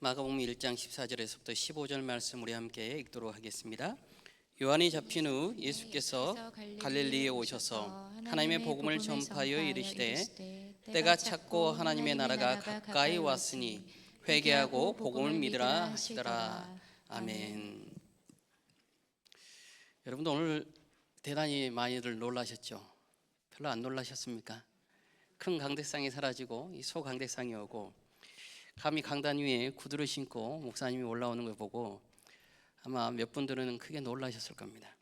마가복음 1장 14절에서부터 15절 말씀 우리 함께 읽도록 하겠습니다. 요한이 잡힌 후 예수께서 갈릴리에 오셔서 하나님의 복음을 전파하여 이르시되 때가 찼고 하나님의 나라가 가까이 왔으니 회개하고 복음을 믿으라 하시더라. 아멘. 여러분도 오늘 대단히 많이들 놀라셨죠? 별로 안 놀라셨습니까? 큰 강대상이 사라지고 이 소강대상이 오고 감히 강단 위에 구두를 신고 목사님이 올라오는 걸 보고 아마 몇 분들은 크게 놀라셨을 겁니다.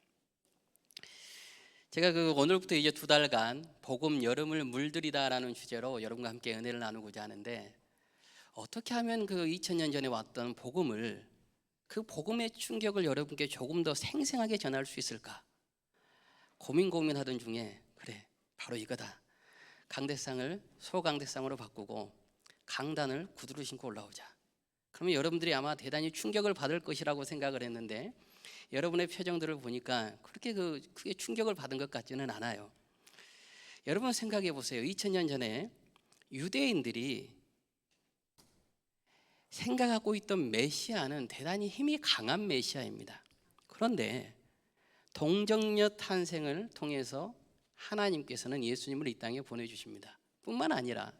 제가 오늘부터 이제 2달간 복음 여름을 물들이다라는 주제로 여러분과 함께 은혜를 나누고자 하는데, 어떻게 하면 2000년 전에 왔던 복음을, 그 복음의 충격을 여러분께 조금 더 생생하게 전할 수 있을까 고민하던 중에, 그래 바로 이거다. 강대상을 소강대상으로 바꾸고 강단을 구두로 신고 올라오자. 그러면 여러분들이 아마 대단히 충격을 받을 것이라고 생각을 했는데, 여러분의 표정들을 보니까 그렇게 크게 충격을 받은 것 같지는 않아요. 여러분 생각해 보세요. 2000년 전에 유대인들이 생각하고 있던 메시아는 대단히 힘이 강한 메시아입니다. 그런데 동정녀 탄생을 통해서 하나님께서는 예수님을 이 땅에 보내주십니다. 뿐만 아니라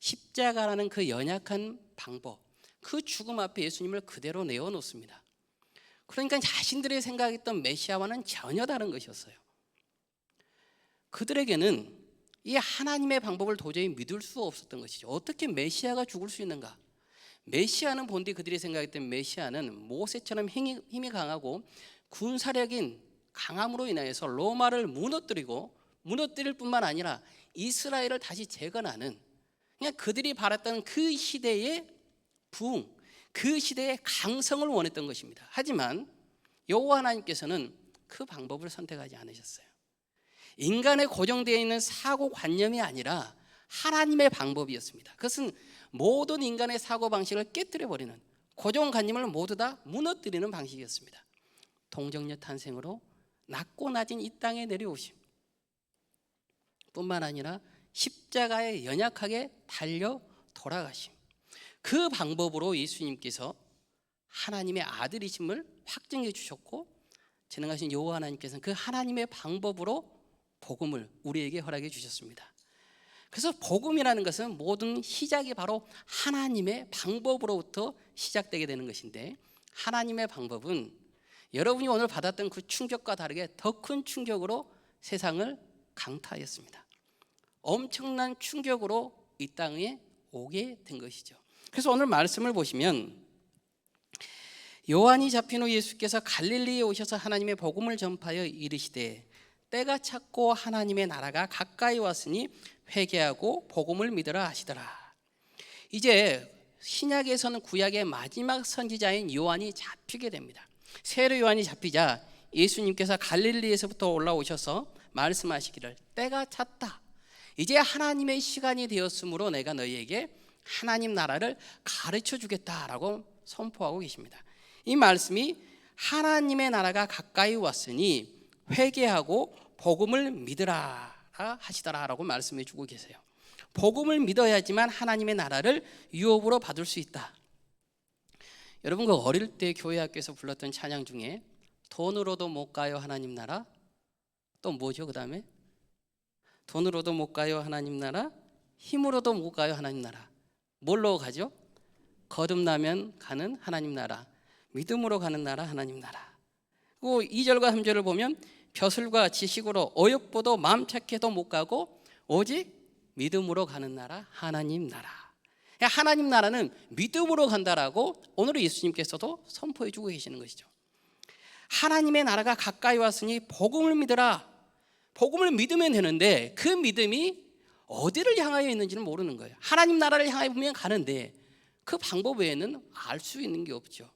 십자가라는 그 연약한 방법, 그 죽음 앞에 예수님을 그대로 내어놓습니다. 그러니까 자신들이 생각했던 메시아와는 전혀 다른 것이었어요. 그들에게는 이 하나님의 방법을 도저히 믿을 수 없었던 것이죠. 어떻게 메시아가 죽을 수 있는가? 메시아는 본디 그들이 생각했던 메시아는 모세처럼 힘이 강하고 군사력인 강함으로 인하여서 로마를 무너뜨릴 뿐만 아니라 이스라엘을 다시 재건하는, 그냥 그들이 바랐던 그 시대의 부흥, 그 시대의 강성을 원했던 것입니다. 하지만 여호와 하나님께서는 그 방법을 선택하지 않으셨어요. 인간의 고정되어 있는 사고관념이 아니라 하나님의 방법이었습니다. 그것은 모든 인간의 사고방식을 깨뜨려버리는, 고정관념을 모두 다 무너뜨리는 방식이었습니다. 동정녀 탄생으로 낮고 낮은 이 땅에 내려오심 뿐만 아니라 십자가에 연약하게 달려 돌아가심, 그 방법으로 예수님께서 하나님의 아들이심을 확증해 주셨고, 전능하신 여호와 하나님께서는 그 하나님의 방법으로 복음을 우리에게 허락해 주셨습니다. 그래서 복음이라는 것은 모든 시작이 바로 하나님의 방법으로부터 시작되게 되는 것인데, 하나님의 방법은 여러분이 오늘 받았던 그 충격과 다르게 더 큰 충격으로 세상을 강타하였습니다. 엄청난 충격으로 이 땅에 오게 된 것이죠. 그래서 오늘 말씀을 보시면, 요한이 잡힌 후 예수께서 갈릴리에 오셔서 하나님의 복음을 전파하여 이르시되 때가 찼고 하나님의 나라가 가까이 왔으니 회개하고 복음을 믿으라 하시더라. 이제 신약에서는 구약의 마지막 선지자인 요한이 잡히게 됩니다. 세례 요한이 잡히자 예수님께서 갈릴리에서부터 올라오셔서 말씀하시기를, 때가 찼다. 이제 하나님의 시간이 되었으므로 내가 너희에게 하나님 나라를 가르쳐 주겠다라고 선포하고 계십니다. 이 말씀이 하나님의 나라가 가까이 왔으니 회개하고 복음을 믿으라 하시더라라고 말씀해 주고 계세요. 복음을 믿어야지만 하나님의 나라를 유업으로 받을 수 있다. 여러분 어릴 때 교회 학교에서 불렀던 찬양 중에 돈으로도 못 가요 하나님 나라, 또 뭐죠? 그 다음에 돈으로도 못 가요 하나님 나라, 힘으로도 못 가요 하나님 나라. 뭘로 가죠? 거듭나면 가는 하나님 나라, 믿음으로 가는 나라 하나님 나라. 그리고 2절과 3절을 보면 벼슬과 지식으로 어여쁘도 마음 착해도 못 가고 오직 믿음으로 가는 나라 하나님 나라. 하나님 나라는 믿음으로 간다라고 오늘 예수님께서도 선포해 주고 계시는 것이죠. 하나님의 나라가 가까이 왔으니 복음을 믿으라. 복음을 믿으면 되는데 그 믿음이 어디를 향하여 있는지는 모르는 거예요. 하나님 나라를 향하여 보면 가는데 그 방법 외에는 알 수 있는 게 없죠.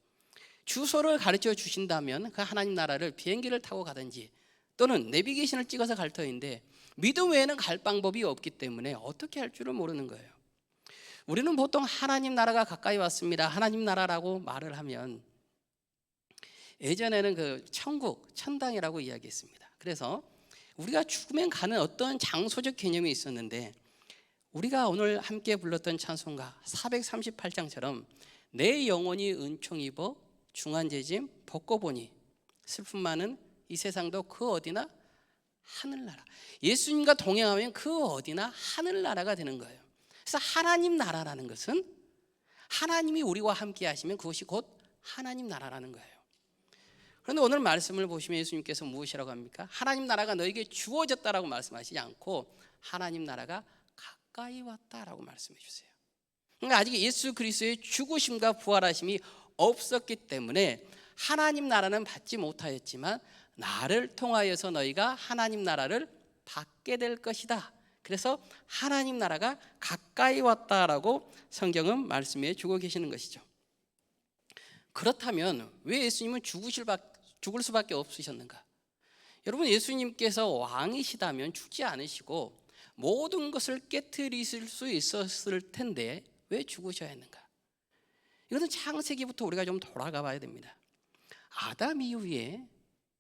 주소를 가르쳐 주신다면 그 하나님 나라를 비행기를 타고 가든지 또는 내비게이션을 찍어서 갈 터인데, 믿음 외에는 갈 방법이 없기 때문에 어떻게 할 줄을 모르는 거예요. 우리는 보통 하나님 나라가 가까이 왔습니다, 하나님 나라라고 말을 하면, 예전에는 천국, 천당이라고 이야기했습니다. 그래서 우리가 죽으면 가는 어떤 장소적 개념이 있었는데, 우리가 오늘 함께 불렀던 찬송가 438장처럼 내 영혼이 은총 입어 중한 재짐 벗고 보니 슬픔 많은 이 세상도 그 어디나 하늘나라. 예수님과 동행하면 그 어디나 하늘나라가 되는 거예요. 그래서 하나님 나라라는 것은 하나님이 우리와 함께 하시면 그것이 곧 하나님 나라라는 거예요. 그런데 오늘 말씀을 보시면 예수님께서 무엇이라고 합니까? 하나님 나라가 너에게 주어졌다라고 말씀하시지 않고 하나님 나라가 가까이 왔다라고 말씀해 주세요. 그러니까 아직 예수 그리스도의 죽으심과 부활하심이 없었기 때문에 하나님 나라는 받지 못하였지만 나를 통하여서 너희가 하나님 나라를 받게 될 것이다. 그래서 하나님 나라가 가까이 왔다라고 성경은 말씀해 주고 계시는 것이죠. 그렇다면 왜 예수님은 죽을 수밖에 없으셨는가? 여러분, 예수님께서 왕이시다면 죽지 않으시고 모든 것을 깨트리실 수 있었을 텐데 왜 죽으셔야 했는가? 이것은 창세기부터 우리가 좀 돌아가 봐야 됩니다. 아담 이후에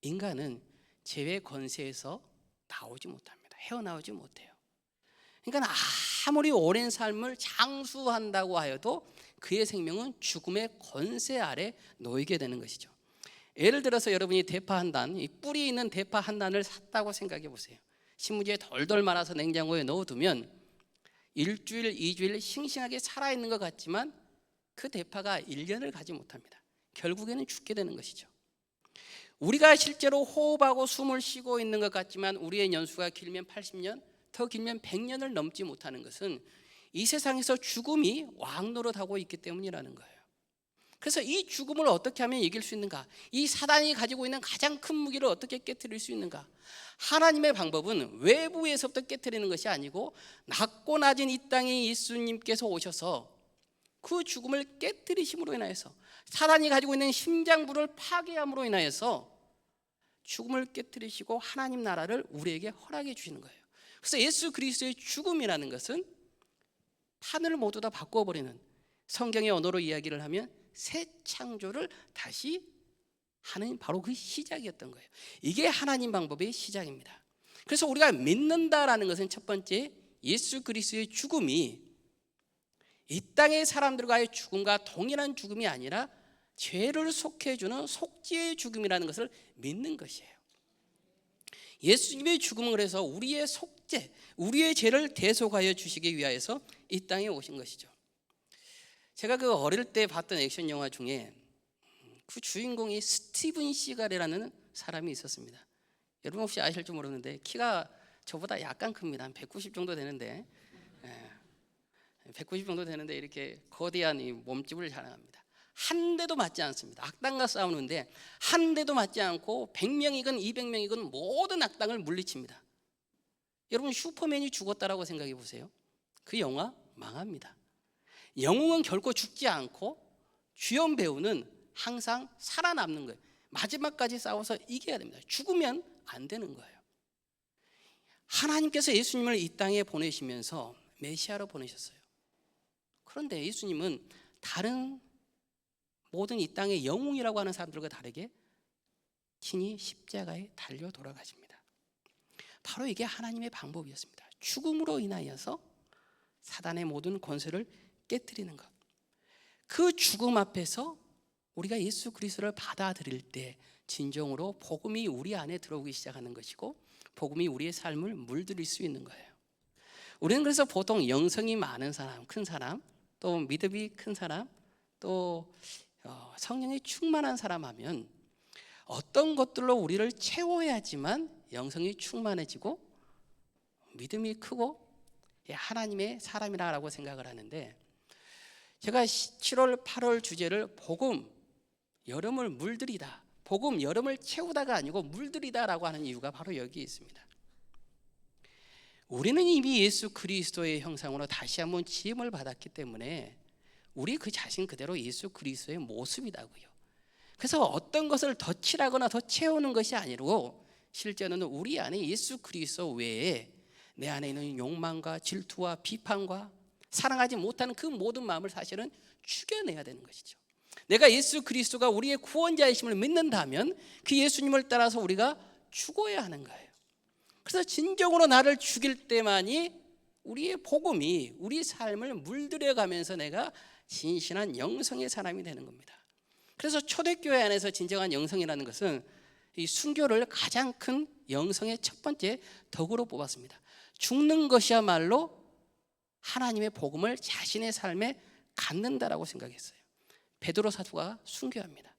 인간은 죄의 권세에서 나오지 못합니다. 헤어나오지 못해요. 그러니까 아무리 오랜 삶을 장수한다고 하여도 그의 생명은 죽음의 권세 아래 놓이게 되는 것이죠. 예를 들어서 여러분이 대파 한 단, 이 뿌리 있는 대파 한 단을 샀다고 생각해 보세요. 신문지에 덜덜 말아서 냉장고에 넣어두면 일주일, 2주일 싱싱하게 살아있는 것 같지만 그 대파가 1년을 가지 못합니다. 결국에는 죽게 되는 것이죠. 우리가 실제로 호흡하고 숨을 쉬고 있는 것 같지만 우리의 연수가 길면 80년, 더 길면 100년을 넘지 못하는 것은 이 세상에서 죽음이 왕노릇하고 있기 때문이라는 거예요. 그래서 이 죽음을 어떻게 하면 이길 수 있는가? 이 사단이 가지고 있는 가장 큰 무기를 어떻게 깨트릴 수 있는가? 하나님의 방법은 외부에서부터 깨트리는 것이 아니고 낮고 낮은 이 땅에 예수님께서 오셔서 그 죽음을 깨트리심으로 인하여서 사단이 가지고 있는 심장부를 파괴함으로 인하여서 죽음을 깨트리시고 하나님 나라를 우리에게 허락해 주시는 거예요. 그래서 예수 그리스도의 죽음이라는 것은 하늘을 모두 다 바꿔버리는, 성경의 언어로 이야기를 하면 새 창조를 다시 하는 바로 그 시작이었던 거예요. 이게 하나님 방법의 시작입니다. 그래서 우리가 믿는다라는 것은 첫 번째, 예수 그리스도의 죽음이 이 땅의 사람들과의 죽음과 동일한 죽음이 아니라 죄를 속해주는 속죄의 죽음이라는 것을 믿는 것이에요. 예수님의 죽음은 그래서 우리의 속죄, 우리의 죄를 대속하여 주시기 위하여서 이 땅에 오신 것이죠. 제가 그 어릴 때 봤던 액션 영화 중에 그 주인공이 스티븐 시갈이라는 사람이 있었습니다. 여러분 혹시 아실지 모르는데 키가 저보다 약간 큽니다. 한 190 정도 되는데 190 정도 되는데 이렇게 거대한 이 몸집을 자랑합니다. 한 대도 맞지 않습니다. 악당과 싸우는데 한 대도 맞지 않고 100명이건 200명이건 모든 악당을 물리칩니다. 여러분 슈퍼맨이 죽었다라고 생각해 보세요. 그 영화 망합니다. 영웅은 결코 죽지 않고 주연 배우는 항상 살아남는 거예요. 마지막까지 싸워서 이겨야 됩니다. 죽으면 안 되는 거예요. 하나님께서 예수님을 이 땅에 보내시면서 메시아로 보내셨어요. 그런데 예수님은 다른 모든 이 땅의 영웅이라고 하는 사람들과 다르게 친히 십자가에 달려 돌아가십니다. 바로 이게 하나님의 방법이었습니다. 죽음으로 인하여서 사단의 모든 권세를 깨뜨리는 것. 그 죽음 앞에서 우리가 예수 그리스도를 받아들일 때 진정으로 복음이 우리 안에 들어오기 시작하는 것이고 복음이 우리의 삶을 물들일 수 있는 거예요. 우리는 그래서 보통 영성이 많은 사람, 큰 사람, 또 믿음이 큰 사람, 또 성령이 충만한 사람 하면 어떤 것들로 우리를 채워야지만 영성이 충만해지고 믿음이 크고 하나님의 사람이라고 생각을 하는데, 제가 7월 8월 주제를 복음 여름을 물들이다, 복음 여름을 채우다가 아니고 물들이다라고 하는 이유가 바로 여기에 있습니다. 우리는 이미 예수 그리스도의 형상으로 다시 한번 지음을 받았기 때문에 우리 그 자신 그대로 예수 그리스도의 모습이다고요. 그래서 어떤 것을 더 칠하거나 더 채우는 것이 아니고 실제는 우리 안에 예수 그리스도 외에 내 안에 있는 욕망과 질투와 비판과 사랑하지 못하는 그 모든 마음을 사실은 죽여내야 되는 것이죠. 내가 예수 그리스도가 우리의 구원자이심을 믿는다면 그 예수님을 따라서 우리가 죽어야 하는 거예요. 그래서 진정으로 나를 죽일 때만이 우리의 복음이 우리 삶을 물들여가면서 내가 진실한 영성의 사람이 되는 겁니다. 그래서 초대교회 안에서 진정한 영성이라는 것은 이 순교를 가장 큰 영성의 첫 번째 덕으로 뽑았습니다. 죽는 것이야말로 하나님의 복음을 자신의 삶에 갖는다라고 생각했어요. 베드로 사도가 순교합니다.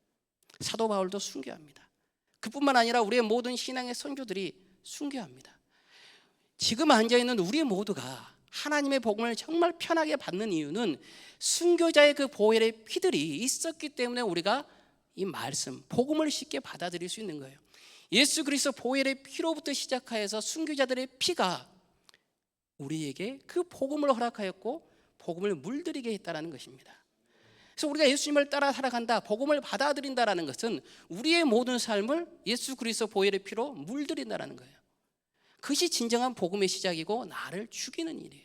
사도 바울도 순교합니다. 그뿐만 아니라 우리의 모든 신앙의 선교들이 순교합니다. 지금 앉아있는 우리 모두가 하나님의 복음을 정말 편하게 받는 이유는 순교자의 그 보혈의 피들이 있었기 때문에 우리가 이 말씀, 복음을 쉽게 받아들일 수 있는 거예요. 예수 그리스도 보혈의 피로부터 시작하여서 순교자들의 피가 우리에게 그 복음을 허락하였고 복음을 물들이게 했다는 것입니다. 그래서 우리가 예수님을 따라 살아간다, 복음을 받아들인다는 것은 우리의 모든 삶을 예수 그리스도 보혈의 피로 물들인다는 거예요. 그것이 진정한 복음의 시작이고 나를 죽이는 일이에요.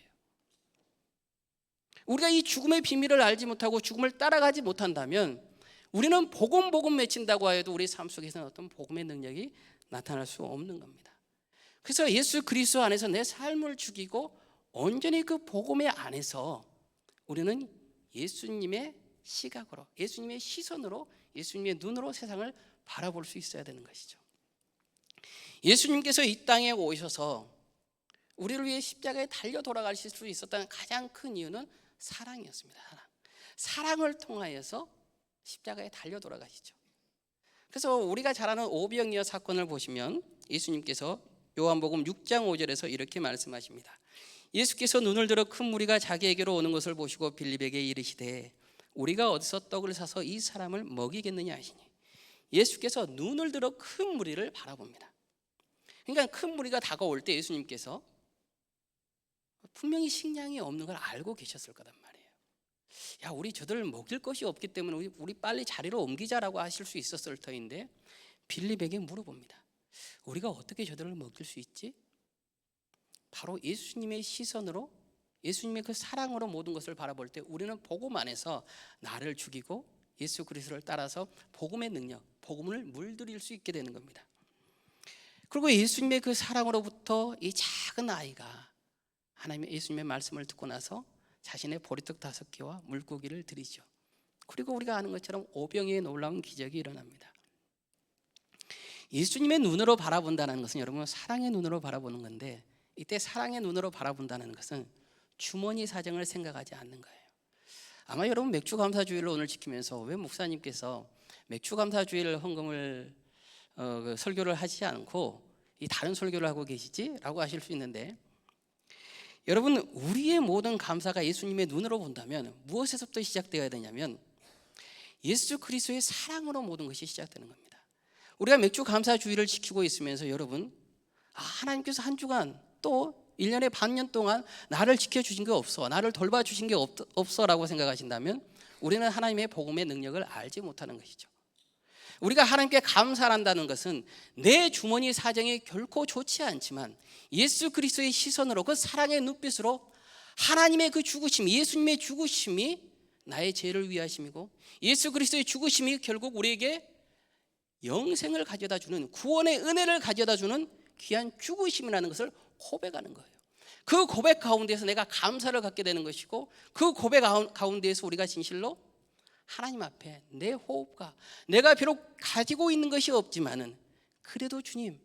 우리가 이 죽음의 비밀을 알지 못하고 죽음을 따라가지 못한다면 우리는 복음 외친다고 해도 우리 삶 속에서는 어떤 복음의 능력이 나타날 수 없는 겁니다. 그래서 예수 그리스도 안에서 내 삶을 죽이고 온전히 그 복음의 안에서 우리는 예수님의 시각으로, 예수님의 시선으로, 예수님의 눈으로 세상을 바라볼 수 있어야 되는 것이죠. 예수님께서 이 땅에 오셔서 우리를 위해 십자가에 달려 돌아가실 수 있었다는 가장 큰 이유는 사랑이었습니다. 사랑을 통하여서 십자가에 달려 돌아가시죠. 그래서 우리가 잘 아는 오병이어 사건을 보시면 예수님께서 요한복음 6장 5절에서 이렇게 말씀하십니다. 예수께서 눈을 들어 큰 무리가 자기에게로 오는 것을 보시고 빌립에게 이르시되 우리가 어디서 떡을 사서 이 사람을 먹이겠느냐 하시니, 예수께서 눈을 들어 큰 무리를 바라봅니다. 그러니까 큰 무리가 다가올 때 예수님께서 분명히 식량이 없는 걸 알고 계셨을 거란 말이에요. 야, 우리 저들을 먹일 것이 없기 때문에 우리 빨리 자리로 옮기자라고 하실 수 있었을 터인데 빌립에게 물어봅니다. 우리가 어떻게 저들을 먹일 수 있지? 바로 예수님의 시선으로, 예수님의 그 사랑으로 모든 것을 바라볼 때 우리는 복음 안에서 나를 죽이고 예수 그리스도를 따라서 복음의 능력, 복음을 물들일 수 있게 되는 겁니다. 그리고 예수님의 그 사랑으로부터 이 작은 아이가 하나님의 예수님의 말씀을 듣고 나서 자신의 보리떡 5개와 물고기를 드리죠. 그리고 우리가 아는 것처럼 오병이어의 놀라운 기적이 일어납니다. 예수님의 눈으로 바라본다는 것은 여러분 사랑의 눈으로 바라보는 건데, 이때 사랑의 눈으로 바라본다는 것은 주머니 사정을 생각하지 않는 거예요. 아마 여러분 맥주 감사주일을 오늘 지키면서 왜 목사님께서 맥주 감사주일 헌금을 설교를 하지 않고 이 다른 설교를 하고 계시지? 라고 하실 수 있는데, 여러분 우리의 모든 감사가 예수님의 눈으로 본다면 무엇에서부터 시작되어야 되냐면 예수 그리스도의 사랑으로 모든 것이 시작되는 겁니다. 우리가 맥주 감사주일을 지키고 있으면서 여러분 하나님께서 한 주간 또 1년에 반년 동안 나를 지켜주신 게 없어, 나를 돌봐주신 게 없어 라고 생각하신다면 우리는 하나님의 복음의 능력을 알지 못하는 것이죠. 우리가 하나님께 감사한다는 것은 내 주머니 사정이 결코 좋지 않지만 예수 그리스도의 시선으로, 그 사랑의 눈빛으로 하나님의 그 죽으심, 예수님의 죽으심이 나의 죄를 위하심이고 예수 그리스도의 죽으심이 결국 우리에게 영생을 가져다 주는, 구원의 은혜를 가져다 주는 귀한 죽으심이라는 것을 고백하는 거예요. 그 고백 가운데서 내가 감사를 갖게 되는 것이고, 그 고백 가운데에서 우리가 진실로 하나님 앞에 내 호흡과 내가 비록 가지고 있는 것이 없지만은 그래도 주님,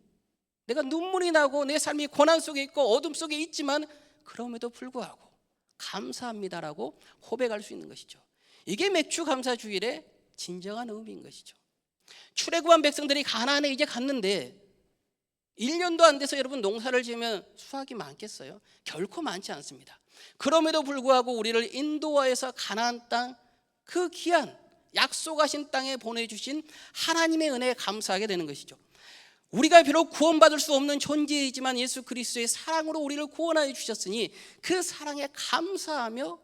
내가 눈물이 나고 내 삶이 고난 속에 있고 어둠 속에 있지만 그럼에도 불구하고 감사합니다라고 고백할 수 있는 것이죠. 이게 맥주 감사 주일의 진정한 의미인 것이죠. 출애굽한 백성들이 가나안에 이제 갔는데 1년도 안 돼서 여러분 농사를 지으면 수확이 많겠어요? 결코 많지 않습니다. 그럼에도 불구하고 우리를 인도하여서 가나안 땅, 그 귀한 약속하신 땅에 보내주신 하나님의 은혜에 감사하게 되는 것이죠. 우리가 비록 구원받을 수 없는 존재이지만 예수 그리스도의 사랑으로 우리를 구원하여 주셨으니 그 사랑에 감사하며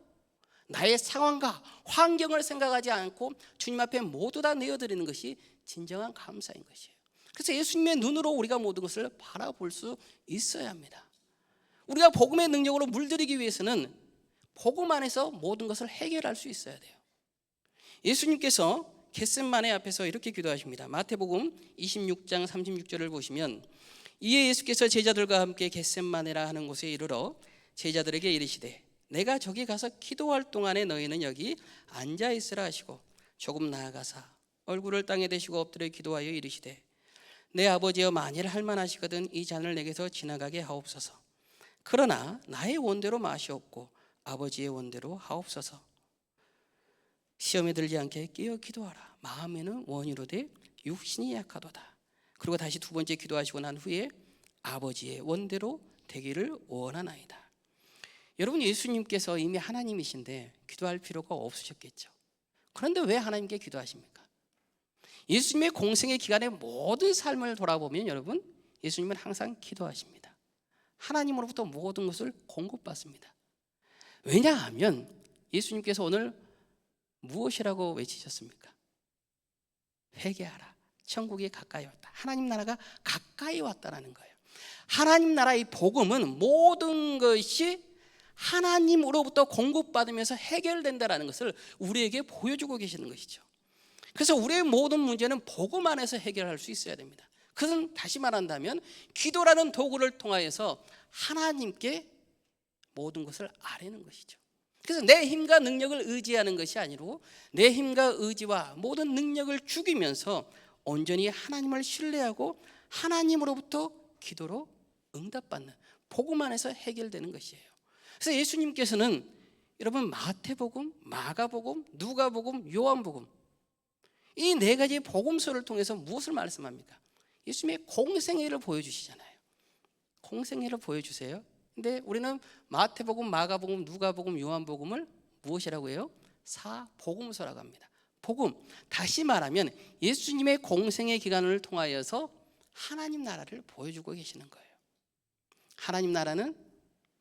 나의 상황과 환경을 생각하지 않고 주님 앞에 모두 다 내어드리는 것이 진정한 감사인 것이에요. 그래서 예수님의 눈으로 우리가 모든 것을 바라볼 수 있어야 합니다. 우리가 복음의 능력으로 물들이기 위해서는 복음 안에서 모든 것을 해결할 수 있어야 돼요. 예수님께서 겟셋마네 앞에서 이렇게 기도하십니다. 마태복음 26장 36절을 보시면 이에 예수께서 제자들과 함께 겟셋마네라 하는 곳에 이르러 제자들에게 이르시되 내가 저기 가서 기도할 동안에 너희는 여기 앉아 있으라 하시고 조금 나아가사 얼굴을 땅에 대시고 엎드려 기도하여 이르시되 내 아버지여 만일 할만하시거든 이 잔을 내게서 지나가게 하옵소서. 그러나 나의 원대로 마시옵고 아버지의 원대로 하옵소서. 시험에 들지 않게 깨어 기도하라. 마음에는 원이로되 육신이 약하도다. 그리고 다시 두 번째 기도하시고 난 후에 아버지의 원대로 되기를 원하나이다. 여러분, 예수님께서 이미 하나님이신데 기도할 필요가 없으셨겠죠. 그런데 왜 하나님께 기도하십니까? 예수님의 공생의 기간의 모든 삶을 돌아보면 여러분, 예수님은 항상 기도하십니다. 하나님으로부터 모든 것을 공급받습니다. 왜냐하면 예수님께서 오늘 무엇이라고 외치셨습니까? 회개하라. 천국이 가까이 왔다. 하나님 나라가 가까이 왔다라는 거예요. 하나님 나라의 복음은 모든 것이 하나님으로부터 공급받으면서 해결된다는 것을 우리에게 보여주고 계시는 것이죠. 그래서 우리의 모든 문제는 복음 안에서 해결할 수 있어야 됩니다. 그것은 다시 말한다면 기도라는 도구를 통하여서 하나님께 모든 것을 아뢰는 것이죠. 그래서 내 힘과 능력을 의지하는 것이 아니고 내 힘과 의지와 모든 능력을 죽이면서 온전히 하나님을 신뢰하고 하나님으로부터 기도로 응답받는 복음 안에서 해결되는 것이에요. 그래서 예수님께서는 여러분 마태복음, 마가복음, 누가복음, 요한복음 이 네 가지 복음서를 통해서 무엇을 말씀합니까? 예수님의 공생애를 보여주시잖아요. 공생애를 보여주세요. 근데 우리는 마태복음, 마가복음, 누가복음, 요한복음을 무엇이라고 해요? 사복음서라고 합니다. 복음, 다시 말하면 예수님의 공생의 기간을 통하여서 하나님 나라를 보여주고 계시는 거예요. 하나님 나라는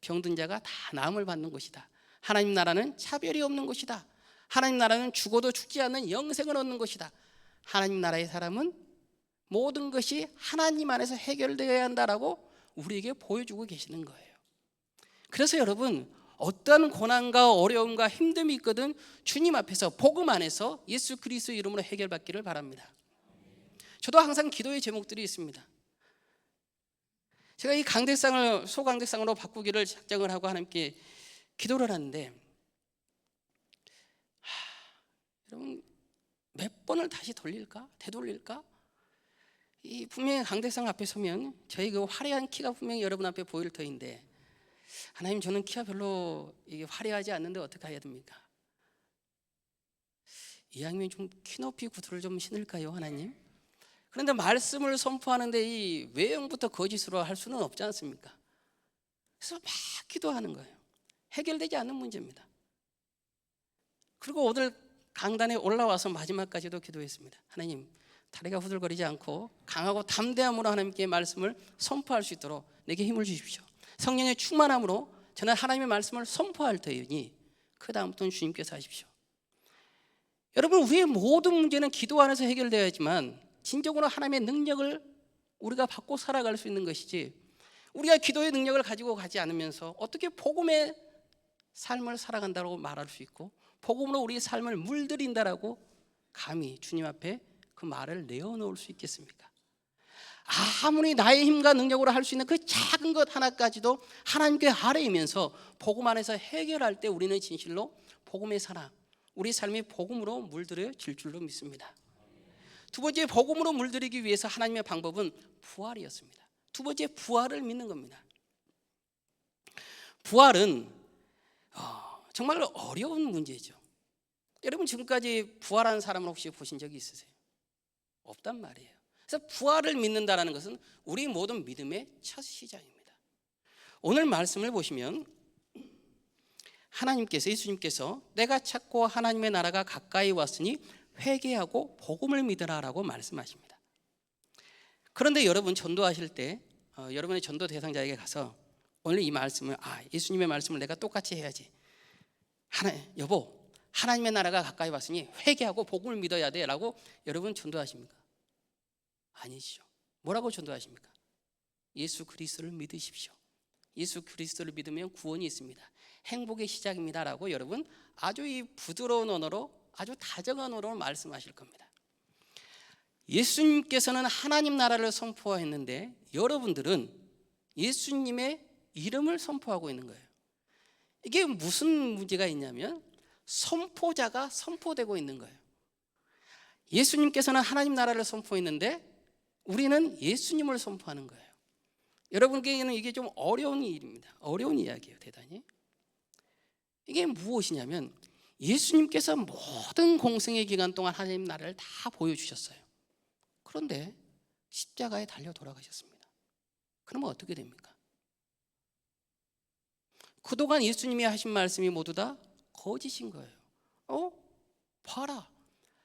병든 자가 다 나음을 받는 곳이다. 하나님 나라는 차별이 없는 곳이다. 하나님 나라는 죽어도 죽지 않는 영생을 얻는 곳이다. 하나님 나라의 사람은 모든 것이 하나님 안에서 해결되어야 한다라고 우리에게 보여주고 계시는 거예요. 그래서 여러분, 어떠한 고난과 어려움과 힘듦이 있거든 주님 앞에서 복음 안에서 예수 그리스도 이름으로 해결받기를 바랍니다. 저도 항상 기도의 제목들이 있습니다. 제가 이 강대상을 소강대상으로 바꾸기를 작정을 하고 하나님께 기도를 하는데 여러분 몇 번을 다시 돌릴까? 되돌릴까? 이 분명히 강대상 앞에 서면 저희 그 화려한 키가 분명히 여러분 앞에 보일 터인데 하나님 저는 키가 별로 이게 화려하지 않는데 어떻게 해야 됩니까? 이왕이면 좀 키높이 구두를 좀 신을까요 하나님? 그런데 말씀을 선포하는데 이 외형부터 거짓으로 할 수는 없지 않습니까? 그래서 막 기도하는 거예요. 해결되지 않는 문제입니다. 그리고 오늘 강단에 올라와서 마지막까지도 기도했습니다. 하나님 다리가 후들거리지 않고 강하고 담대함으로 하나님께 말씀을 선포할 수 있도록 내게 힘을 주십시오. 성령의 충만함으로 저는 하나님의 말씀을 선포할 터이니 그 다음부터는 주님께서 하십시오. 여러분 우리의 모든 문제는 기도 안에서 해결되어야지만 진정으로 하나님의 능력을 우리가 받고 살아갈 수 있는 것이지 우리가 기도의 능력을 가지고 가지 않으면서 어떻게 복음의 삶을 살아간다고 말할 수 있고 복음으로 우리의 삶을 물들인다라고 감히 주님 앞에 그 말을 내어놓을 수 있겠습니까? 아무리 나의 힘과 능력으로 할 수 있는 그 작은 것 하나까지도 하나님께 아뢰면서 복음 안에서 해결할 때 우리는 진실로 복음의 사랑, 우리 삶이 복음으로 물들여질 줄로 믿습니다. 두 번째 복음으로 물들이기 위해서 하나님의 방법은 부활이었습니다. 두 번째 부활을 믿는 겁니다. 부활은 정말 어려운 문제죠. 여러분 지금까지 부활한 사람을 혹시 보신 적이 있으세요? 없단 말이에요. 그래서 부활을 믿는다는 것은 우리 모든 믿음의 첫 시작입니다. 오늘 말씀을 보시면 하나님께서 예수님께서 내가 찾고 하나님의 나라가 가까이 왔으니 회개하고 복음을 믿으라라고 말씀하십니다. 그런데 여러분 전도하실 때 여러분의 전도 대상자에게 가서 오늘 이 말씀을 예수님의 말씀을 내가 똑같이 해야지. 여보 하나님의 나라가 가까이 왔으니 회개하고 복음을 믿어야 돼 라고 여러분 전도하십니까? 아니시죠. 뭐라고 전도하십니까? 예수 그리스도를 믿으십시오. 예수 그리스도를 믿으면 구원이 있습니다. 행복의 시작입니다 라고 여러분 아주 이 부드러운 언어로 아주 다정한 언어로 말씀하실 겁니다. 예수님께서는 하나님 나라를 선포했는데 여러분들은 예수님의 이름을 선포하고 있는 거예요. 이게 무슨 문제가 있냐면 선포자가 선포되고 있는 거예요. 예수님께서는 하나님 나라를 선포했는데 우리는 예수님을 선포하는 거예요. 여러분께는 이게 좀 어려운 일입니다. 어려운 이야기예요. 대단히. 이게 무엇이냐면 예수님께서 모든 공생의 기간 동안 하나님 나라를 다 보여주셨어요. 그런데 십자가에 달려 돌아가셨습니다. 그러면 어떻게 됩니까? 그동안 예수님이 하신 말씀이 모두 다 거짓인 거예요. 봐라,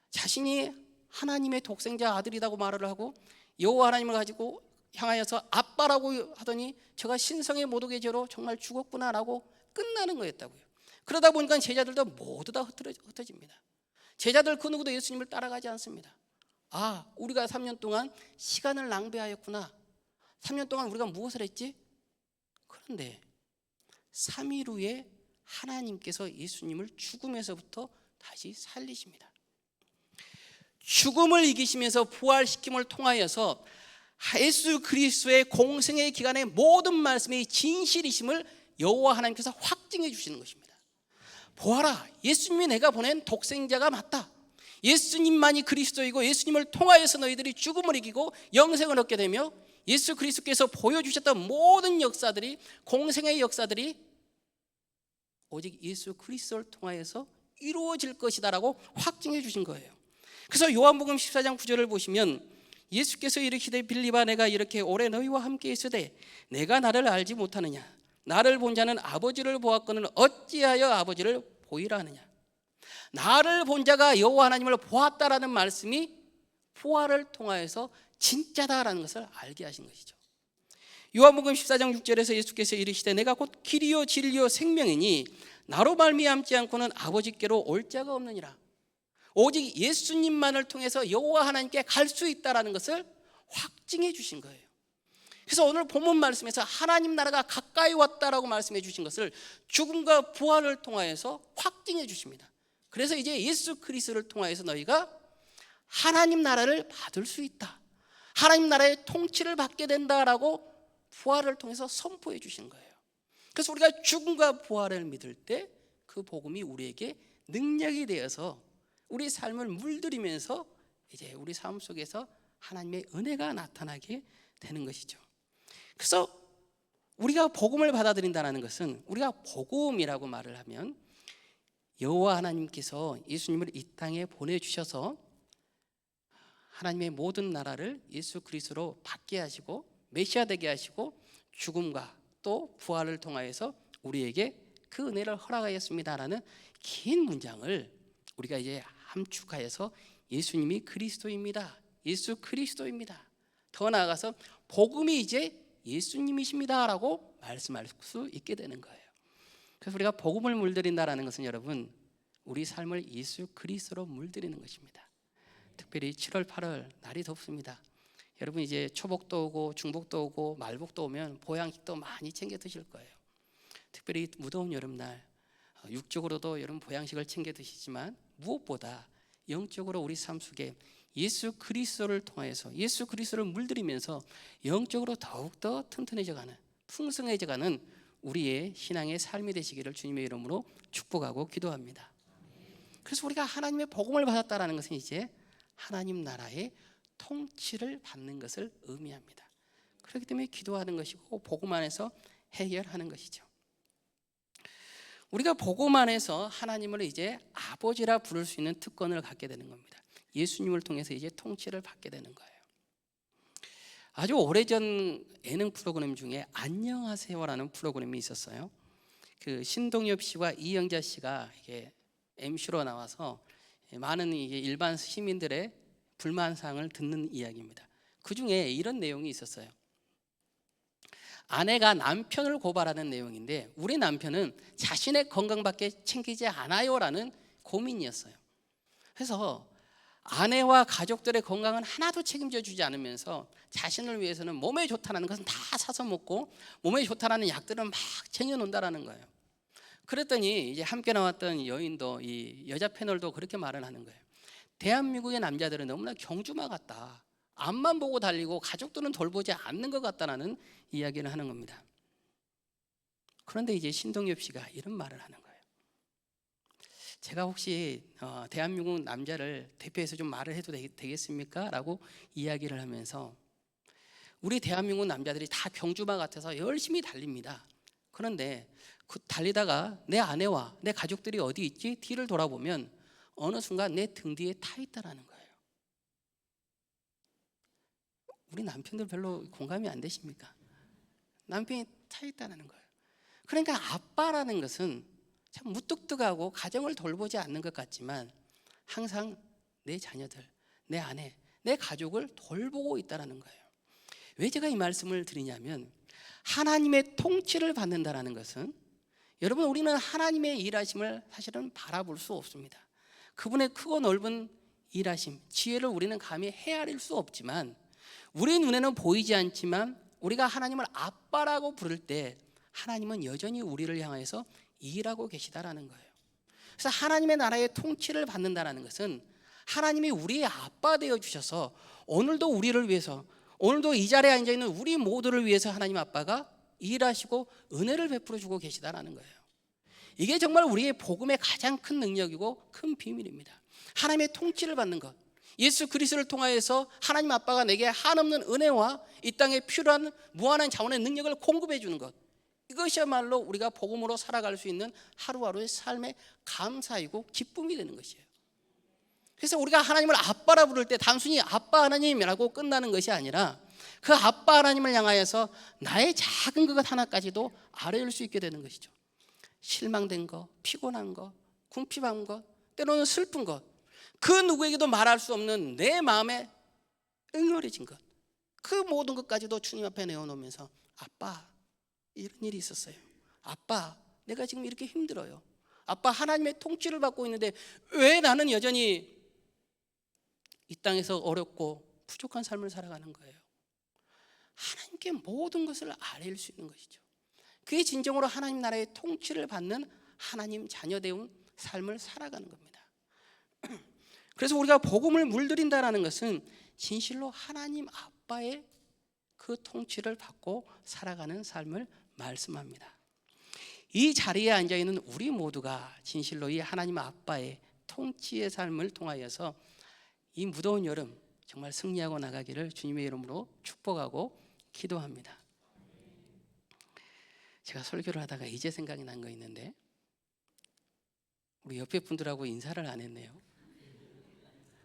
자신이 하나님의 독생자 아들이라고 말을 하고 여호와 하나님을 가지고 향하여서 아빠라고 하더니 저가 신성의 모독의 죄로 정말 죽었구나라고 끝나는 거였다고요. 그러다 보니까 제자들도 모두 다 흩어집니다. 제자들 그 누구도 예수님을 따라가지 않습니다. 우리가 3년 동안 시간을 낭비하였구나. 3년 동안 우리가 무엇을 했지? 그런데 3일 후에 하나님께서 예수님을 죽음에서부터 다시 살리십니다. 죽음을 이기시면서 부활시킴을 통하여서 예수 그리스도의 공생의 기간의 모든 말씀이 진실이심을 여호와 하나님께서 확증해 주시는 것입니다. 보아라, 예수님이 내가 보낸 독생자가 맞다. 예수님만이 그리스도이고 예수님을 통하여서 너희들이 죽음을 이기고 영생을 얻게 되며 예수 그리스도께서 보여주셨던 모든 역사들이, 공생의 역사들이 오직 예수 그리스도를 통하여서 이루어질 것이다라고 확증해 주신 거예요. 그래서 요한복음 14장 9절을 보시면 예수께서 이르시되 빌립아, 내가 이렇게 오래 너희와 함께 있으되 내가 나를 알지 못하느냐? 나를 본 자는 아버지를 보았거늘 어찌하여 아버지를 보이라 하느냐? 나를 본 자가 여호와 하나님을 보았다라는 말씀이 부활을 통하여서 진짜다라는 것을 알게 하신 것이죠. 요한복음 14장 6절에서 예수께서 이르시되 내가 곧 길이요 진리요 생명이니 나로 말미암지 않고는 아버지께로 올 자가 없느니라. 오직 예수님만을 통해서 여호와 하나님께 갈 수 있다라는 것을 확증해 주신 거예요. 그래서 오늘 본문 말씀에서 하나님 나라가 가까이 왔다라고 말씀해 주신 것을 죽음과 부활을 통하여서 확증해 주십니다. 그래서 이제 예수 그리스도를 통하여서 너희가 하나님 나라를 받을 수 있다, 하나님 나라의 통치를 받게 된다라고 부활을 통해서 선포해 주신 거예요. 그래서 우리가 죽음과 부활을 믿을 때 그 복음이 우리에게 능력이 되어서 우리 삶을 물들이면서 이제 우리 삶 속에서 하나님의 은혜가 나타나게 되는 것이죠. 그래서 우리가 복음을 받아들인다는 것은, 우리가 복음이라고 말을 하면 여호와 하나님께서 예수님을 이 땅에 보내주셔서 하나님의 모든 나라를 예수 그리스도로 받게 하시고 메시아 되게 하시고 죽음과 또 부활을 통하여서 우리에게 그 은혜를 허락하였습니다라는 긴 문장을 우리가 이제 함축하여서 예수님이 그리스도입니다, 예수 그리스도입니다, 더 나아가서 복음이 이제 예수님이십니다라고 말씀할 수 있게 되는 거예요. 그래서 우리가 복음을 물들인다라는 것은 여러분, 우리 삶을 예수 그리스도로 물들이는 것입니다. 특별히 7월 8월 날이 덥습니다. 여러분 이제 초복도 오고 중복도 오고 말복도 오면 보양식도 많이 챙겨 드실 거예요. 특별히 무더운 여름날 육적으로도 여러분 보양식을 챙겨 드시지만 무엇보다 영적으로 우리 삶 속에 예수 그리스도를 통해서 예수 그리스도를 물들이면서 영적으로 더욱더 튼튼해져가는, 풍성해져가는 우리의 신앙의 삶이 되시기를 주님의 이름으로 축복하고 기도합니다. 그래서 우리가 하나님의 복음을 받았다는 것은 이제 하나님 나라의 통치를 받는 것을 의미합니다. 그렇기 때문에 기도하는 것이고 복음 안에서 해결하는 것이죠. 우리가 복음 안에서 하나님을 이제 아버지라 부를 수 있는 특권을 갖게 되는 겁니다. 예수님을 통해서 이제 통치를 받게 되는 거예요. 아주 오래전 예능 프로그램 중에 안녕하세요라는 프로그램이 있었어요. 그 신동엽 씨와 이영자 씨가 이게 MC로 나와서 많은 이게 일반 시민들의 불만 사항을 듣는 이야기입니다. 그 중에 이런 내용이 있었어요. 아내가 남편을 고발하는 내용인데 우리 남편은 자신의 건강밖에 챙기지 않아요라는 고민이었어요. 그래서 아내와 가족들의 건강은 하나도 책임져 주지 않으면서 자신을 위해서는 몸에 좋다는 것은 다 사서 먹고 몸에 좋다는 약들은 막 챙겨놓는다라는 거예요. 그랬더니 이제 함께 나왔던 여인도, 이 여자 패널도 그렇게 말을 하는 거예요. 대한민국의 남자들은 너무나 경주마 같다, 앞만 보고 달리고 가족들은 돌보지 않는 것 같다라는 이야기를 하는 겁니다. 그런데 이제 신동엽 씨가 이런 말을 하는 거예요. 제가 혹시 대한민국 남자를 대표해서 좀 말을 해도 되겠습니까? 라고 이야기를 하면서 우리 대한민국 남자들이 다 경주마 같아서 열심히 달립니다. 그런데 그 달리다가 내 아내와 내 가족들이 어디 있지? 뒤를 돌아보면 어느 순간 내 등 뒤에 타 있다라는 거예요. 우리 남편들 별로 공감이 안 되십니까? 남편이 타 있다는 거예요. 그러니까 아빠라는 것은 참 무뚝뚝하고 가정을 돌보지 않는 것 같지만 항상 내 자녀들, 내 아내, 내 가족을 돌보고 있다는 거예요. 왜 제가 이 말씀을 드리냐면 하나님의 통치를 받는다는 것은 여러분 우리는 하나님의 일하심을 사실은 바라볼 수 없습니다. 그분의 크고 넓은 일하심, 지혜를 우리는 감히 헤아릴 수 없지만 우리 눈에는 보이지 않지만 우리가 하나님을 아빠라고 부를 때 하나님은 여전히 우리를 향해서 일하고 계시다라는 거예요. 그래서 하나님의 나라의 통치를 받는다는 것은 하나님이 우리의 아빠 되어 주셔서 오늘도 우리를 위해서, 오늘도 이 자리에 앉아 있는 우리 모두를 위해서 하나님 아빠가 일하시고 은혜를 베풀어 주고 계시다라는 거예요. 이게 정말 우리의 복음의 가장 큰 능력이고 큰 비밀입니다. 하나님의 통치를 받는 것, 예수 그리스도를 통하여서 하나님 아빠가 내게 한없는 은혜와 이 땅에 필요한 무한한 자원의 능력을 공급해 주는 것, 이것이야말로 우리가 복음으로 살아갈 수 있는 하루하루의 삶의 감사이고 기쁨이 되는 것이에요. 그래서 우리가 하나님을 아빠라 부를 때 단순히 아빠 하나님이라고 끝나는 것이 아니라 그 아빠 하나님을 향하여서 나의 작은 것 하나까지도 알아볼 수 있게 되는 것이죠. 실망된 것, 피곤한 것, 궁핍한 것, 때로는 슬픈 것, 그 누구에게도 말할 수 없는 내 마음에 응어리진 것, 그 모든 것까지도 주님 앞에 내어놓으면서 아빠 이런 일이 있었어요. 아빠 내가 지금 이렇게 힘들어요. 아빠 하나님의 통치를 받고 있는데 왜 나는 여전히 이 땅에서 어렵고 부족한 삶을 살아가는 거예요. 하나님께 모든 것을 알릴 수 있는 것이죠. 그게 진정으로 하나님 나라의 통치를 받는 하나님 자녀다운 삶을 살아가는 겁니다. 그래서 우리가 복음을 물들인다는 것은 진실로 하나님 아빠의 그 통치를 받고 살아가는 삶을 말씀합니다. 이 자리에 앉아있는 우리 모두가 진실로 이 하나님 아빠의 통치의 삶을 통하여서 이 무더운 여름 정말 승리하고 나가기를 주님의 이름으로 축복하고 기도합니다. 제가 설교를 하다가 이제 생각이 난 거 있는데 우리 옆에 분들하고 인사를 안 했네요.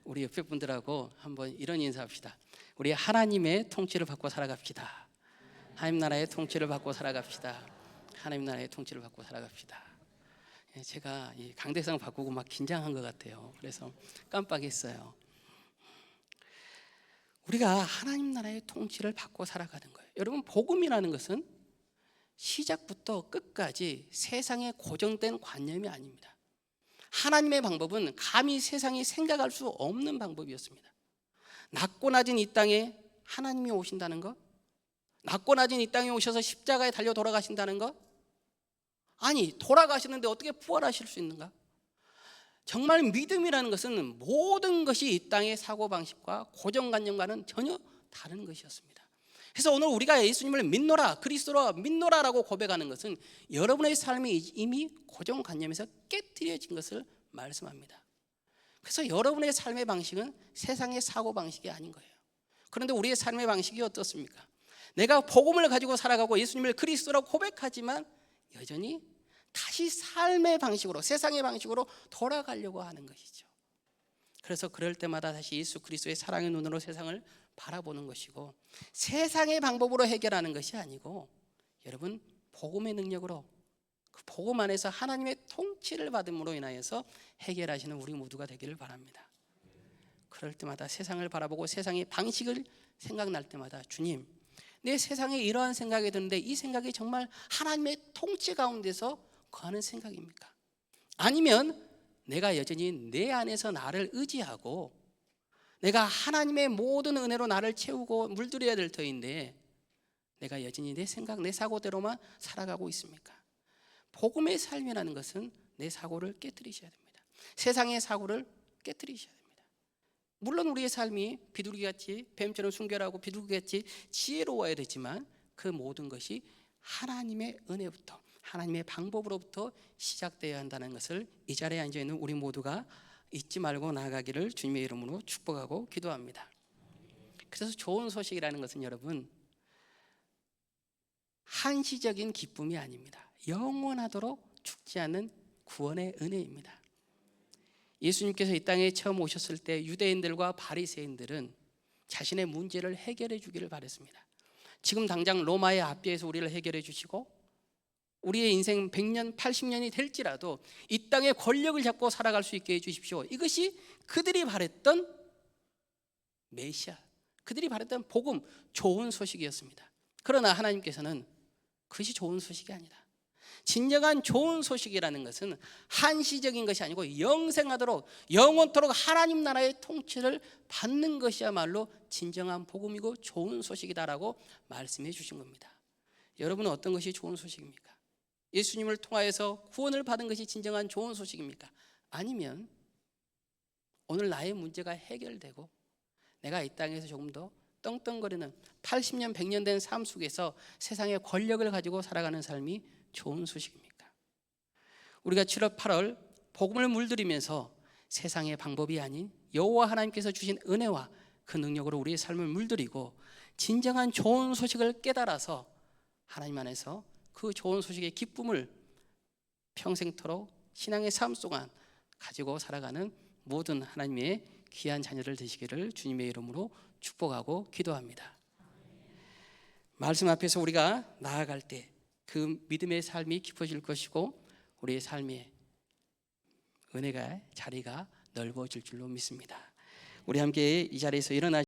우리 옆에 분들하고 한번 이런 인사합시다. 우리 하나님의 통치를 받고 살아갑시다. 하나님 나라의 통치를 받고 살아갑시다. 하나님 나라의 통치를 받고 살아갑시다. 제가 이 강대상 바꾸고 막 긴장한 것 같아요. 그래서 깜빡했어요. 우리가 하나님 나라의 통치를 받고 살아가는 거예요. 여러분 복음이라는 것은 시작부터 끝까지 세상에 고정된 관념이 아닙니다. 하나님의 방법은 감히 세상이 생각할 수 없는 방법이었습니다. 낮고 낮은 이 땅에 하나님이 오신다는 것, 낮고 낮은 이 땅에 오셔서 십자가에 달려 돌아가신다는 것, 아니 돌아가시는데 어떻게 부활하실 수 있는가? 정말 믿음이라는 것은 모든 것이 이 땅의 사고방식과 고정관념과는 전혀 다른 것이었습니다. 그래서 오늘 우리가 예수님을 믿노라, 그리스도로 믿노라라고 고백하는 것은 여러분의 삶이 이미 고정관념에서 깨트려진 것을 말씀합니다. 그래서 여러분의 삶의 방식은 세상의 사고방식이 아닌 거예요. 그런데 우리의 삶의 방식이 어떻습니까? 내가 복음을 가지고 살아가고 예수님을 그리스도라고 고백하지만 여전히 다시 삶의 방식으로, 세상의 방식으로 돌아가려고 하는 것이죠. 그래서 그럴 때마다 다시 예수 그리스도의 사랑의 눈으로 세상을 바라보는 것이고, 세상의 방법으로 해결하는 것이 아니고 여러분 복음의 능력으로, 그 복음 안에서 하나님의 통치를 받음으로 인하여서 해결하시는 우리 모두가 되기를 바랍니다. 그럴 때마다 세상을 바라보고 세상의 방식을 생각날 때마다 주님, 내 세상에 이러한 생각이 드는데 이 생각이 정말 하나님의 통치 가운데서 거하는 생각입니까? 아니면 내가 여전히 내 안에서 나를 의지하고 내가 하나님의 모든 은혜로 나를 채우고 물들여야 될 터인데 내가 여전히 내 생각, 내 사고대로만 살아가고 있습니까? 복음의 삶이라는 것은 내 사고를 깨트리셔야 됩니다. 세상의 사고를 깨트리셔야 됩니다. 물론 우리의 삶이 비둘기같이 뱀처럼 순결하고 비둘기같이 지혜로워야 되지만 그 모든 것이 하나님의 은혜부터, 하나님의 방법으로부터 시작되어야 한다는 것을 이 자리에 앉아 있는 우리 모두가 잊지 말고 나아가기를 주님의 이름으로 축복하고 기도합니다. 그래서 좋은 소식이라는 것은 여러분 한시적인 기쁨이 아닙니다. 영원하도록 죽지 않는 구원의 은혜입니다. 예수님께서 이 땅에 처음 오셨을 때 유대인들과 바리새인들은 자신의 문제를 해결해 주기를 바랬습니다. 지금 당장 로마의 압제에서 우리를 해결해 주시고 우리의 인생 100년, 80년이 될지라도 이 땅의 권력을 잡고 살아갈 수 있게 해주십시오. 이것이 그들이 바랬던 메시아, 그들이 바랬던 복음, 좋은 소식이었습니다. 그러나 하나님께서는 그것이 좋은 소식이 아니다. 진정한 좋은 소식이라는 것은 한시적인 것이 아니고 영생하도록 영원토록 하나님 나라의 통치를 받는 것이야말로 진정한 복음이고 좋은 소식이다라고 말씀해 주신 겁니다. 여러분은 어떤 것이 좋은 소식입니까? 예수님을 통하여서 구원을 받은 것이 진정한 좋은 소식입니까? 아니면 오늘 나의 문제가 해결되고 내가 이 땅에서 조금 더 떵떵거리는 80년, 100년 된 삶 속에서 세상의 권력을 가지고 살아가는 삶이 좋은 소식입니까? 우리가 7월, 8월 복음을 물들이면서 세상의 방법이 아닌 여호와 하나님께서 주신 은혜와 그 능력으로 우리의 삶을 물들이고 진정한 좋은 소식을 깨달아서 하나님 안에서 그 좋은 소식의 기쁨을 평생토록 신앙의 삶 동안 가지고 살아가는 모든 하나님의 귀한 자녀들 되시기를 주님의 이름으로 축복하고 기도합니다. 말씀 앞에서 우리가 나아갈 때 그 믿음의 삶이 깊어질 것이고 우리의 삶의 은혜가 자리가 넓어질 줄로 믿습니다. 우리 함께 이 자리에서 일어나